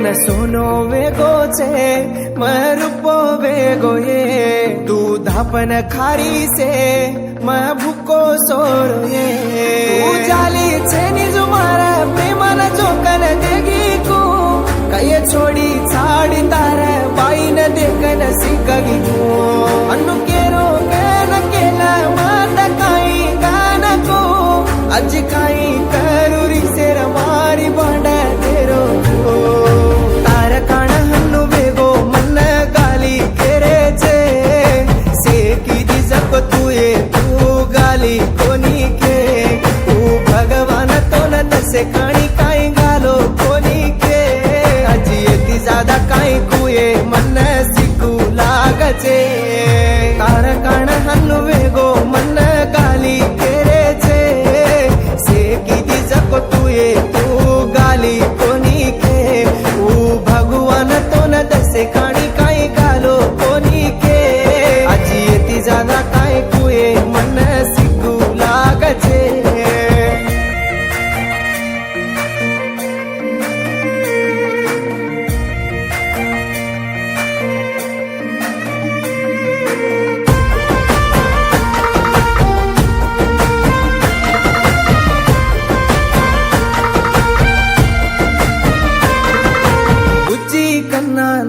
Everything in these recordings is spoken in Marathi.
न सोनो वेगो छे मैं रूपो वेगो ये तू धापन खारी से मैं भूको सोरो ये तू जाली छे निजु मारा प्रेमन जोकन देगी को कये छोड़ी छाड़ी तारे बाई न देखन सिकगी को अनु केरो केन केला माता काई गान को अज काई करूरी सेर मारी बांडा तेरो को तार काण हन्नु वेगो मन गाली केरे छे सेकी दिजको तुए तू गाली कोनी के तू भगवान तो न दसे काणी काई गालो कोनी के अजी येती ज्यादा काई कुए मन सिकू लागचे तार काण हन्नु वेगो मन गाली केरे छे सेकी दिजको तुए तू गाली कोनी के तू भगवान तो न दसे काणी काई गालो कोनी के अजी येती ज्यादा काई कुए मन सिकू लागचे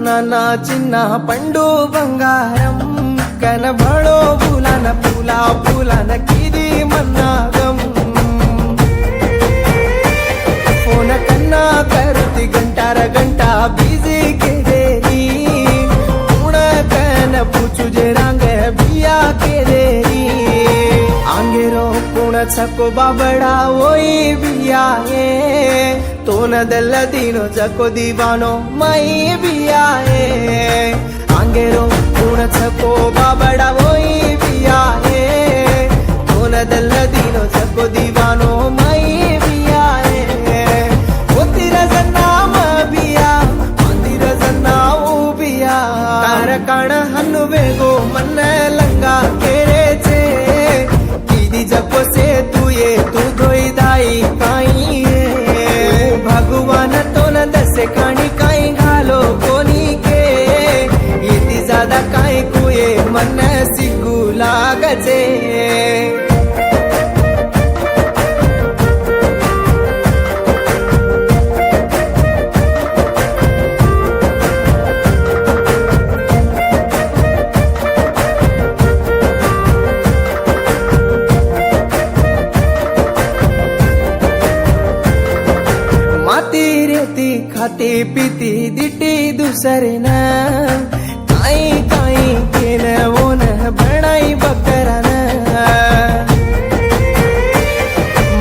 నాన్న చిన్న పండు బంగారం కనబడో పూలన పూలన కిది మన్నాగం ఫోన కన్నా కరుతి గంటార గంట బిజీ के देरी पूर्ण कन पूछू जे रांग बिया के देरी आंगेरो पूर्ण छको बाबड़ा ओई बिया ए तो न दल दिनो जको दीवानो मई बिया ए आंगेरो पूर्ण छको बाबड़ा ओई बिया ए तो न दल दिनो जको दीवानो मई बिया ए ओतिर जन्नाम बिया मंदिर जन्नाऊ बिया तार काण हन्नु वेगो मन लंगा केरे छे कीदी जको से तू ये तू धोई दाई काई भगवान तो न दसे काणी काई घालो कोनी के येती ज्यादा काई कुए मन सिकू लागचे खाती पीती दिटी दुसरे न काई काई केन वो न बनाई बकरा न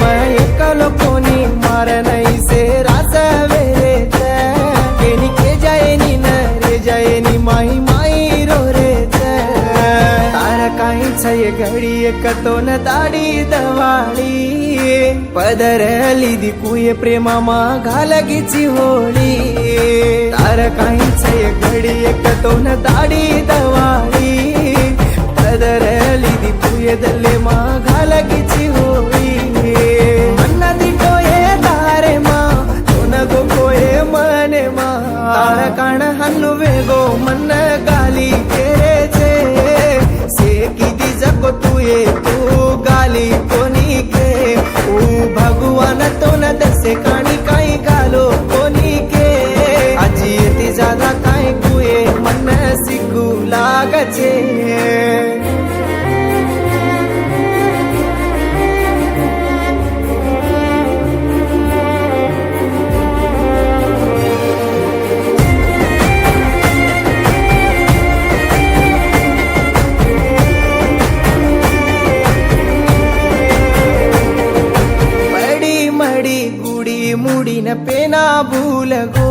मैं एकलो कोनी मार नहीं से रास वेरे केनी के जाए नी न रे जाए नी माई माई रो रे तारा काई छे घड़ी एक तो न दाडी दवाडी पदर लिदी कुये प्रेमा मा घालगीची होळी तार काही छे घडी एक तो न दाडी दवाळी पदर लिदी कुये दल्ले मा घालगीची होळी मन्ना दिटोये तारे मा तो न गो कोये मने मा तार काण हन्नु वेगो मन गाली केरे छे सेकी दिजको तुये तू गाली कोनी के भगवान तो न दसे काणी काई गालो कोनी के अजी येती ज्यादा काई कुए मन सिकू लागचे मुड़ी न पेना भूल गो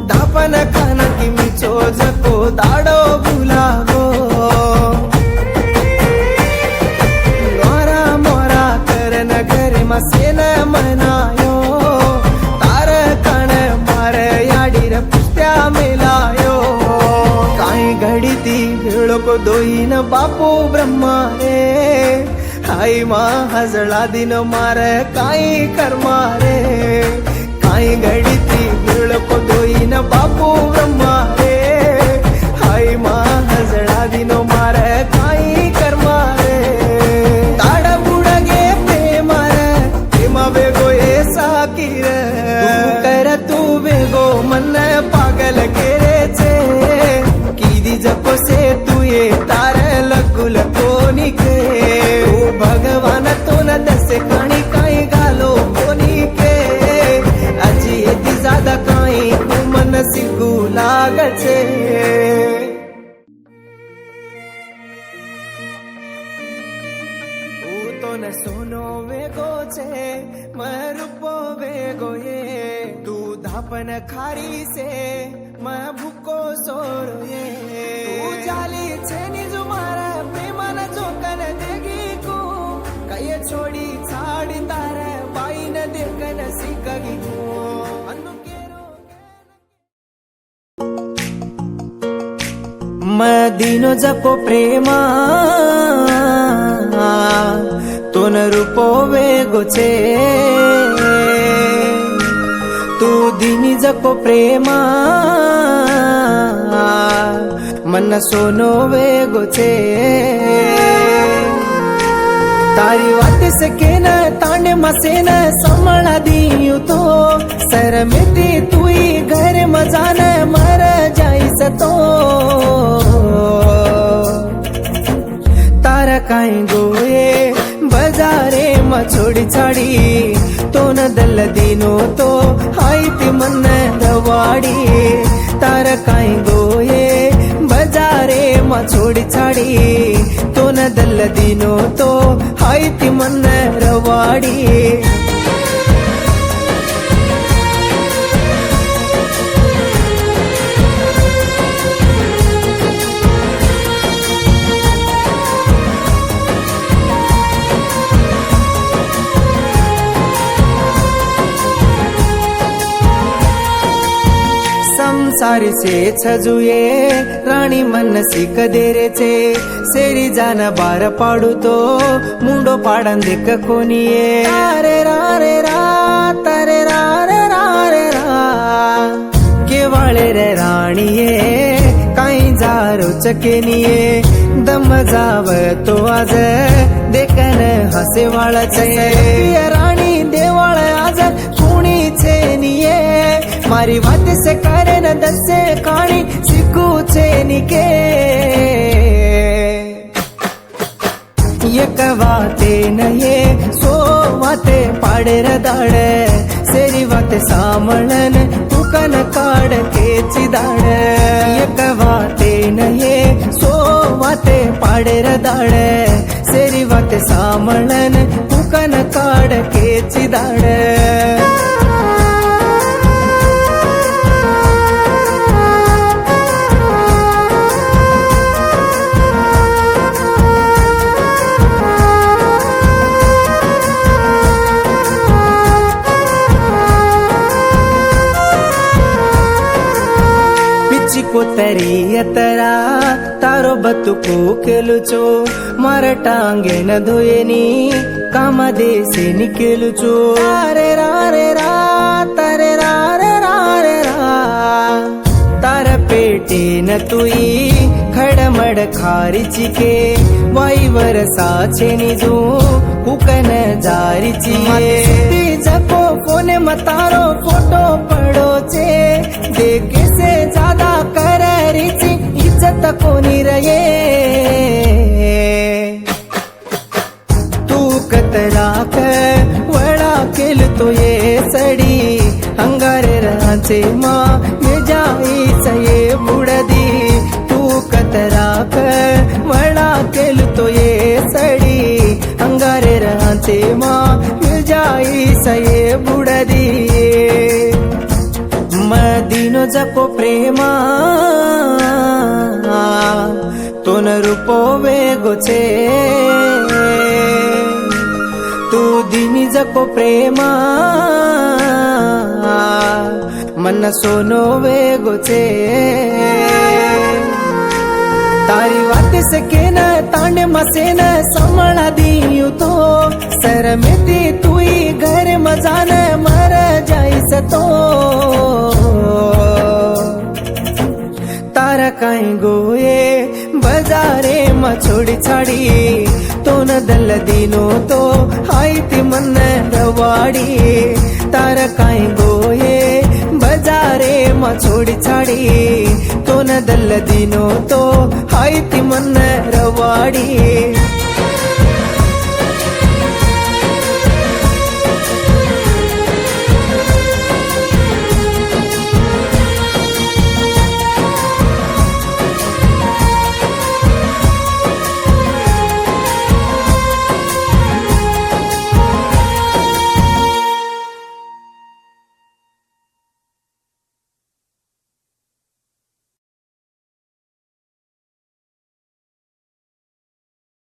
दापन खान की मिचो जको दाड़ो भूला गो मोरा मोरा कर न घर मसे न मनायो तार कण मार याडी रे पुस्त्या मेलायो काई घड़ी ती भेड़ो को दोई न बापू ब्रह्मा रे आई माँ हजड़ा दिन मारे काई कर मारे काई घड़ी थी भीड़ को दोई मैं रूपो वेगो ये तू धापन खारी से मैं भूको सोरो ये तू जाली छेनी जुमारा प्रेमान जोकन देगी को कये छोड़ी छाड़ी तारे बाई न देखन सिकगी को मैं दिनो जपो प्रेमा तोन रूपो वेगो छे तू दिनी जपो प्रेमा मन सोनो वेगो छे तारी वात से के न तांडे मसे न संभळा दियो तो सरमेती तुई घर मजान मर जाईस तो तारा काई गोये बजारे म छोड़ी छाड़ी तो न दल दिनो तो हाईती मन दवाड़ी तारा काई गोये बजारे म छोड़ी छाड़ी तो न दल दिनो तो हाईती मन रवाड़ी संसारी से छजुए राणी मन सिक देरे छे सेरी जान बार पाडू तो मुंडो पाडन देख कोनिये रे रा रे रा तारे रा रे रा रे रा केवाळे रे राणीये काई जारो चकेनिये दम जाव तो आज देखन हसे वाळा छे राणी देवाळ आज कुणी छे निये मारी बात से करे न दसे कहानी सीखू छे निके एक वाते न ये सो वाते पाड़े रदाड़े सेरी वाते सामणन तुकन काड़ के चिदाड़ एक वाते न ये सो वाते पाड़े रदाड़े सेरी वाते सामणन तुकन काड़ के चिदाड़ कोतरी यतरा तारो बतुको केलुचो मार टांगे न धोयेनी कामा देसे निकेलुचो रे रा रे रा तारे रा रे रा रे रा तार पेटे न तुई खडमड खारी चिके वाईवर साचे निजू कुकन जारी चिये जको कोने मतारो फोटो पड़ो चे देखे से ज्यादा कर रिची इज्जत कोनी रहे तू कतरा वड़ा केल तो ये सड़ी अंगारे रांचे माँ ये जाई सये बुड़दी तू कतरा वड़ा केल तो ये सड़ी अंगारे रांचे माँ ये जाई सये बुड़दी दिनो जपो प्रेमा तोन रूपो वेगो छे तू दिनी जपो प्रेमा मन सोनो वेगो छे तारी वात से के न तांडे मसे न संभळा दियो तो सरमेती तुई घर मजान मर जाईस तो तारा काई गोये बजारे म छोड़ी छाड़ी तो न दल दिनो तो हाईती मन रवाड़ी तारा काई गोये बजारे म छोड़ी छाड़ी तो न दल दिनो तो हाईती मन रवाड़ी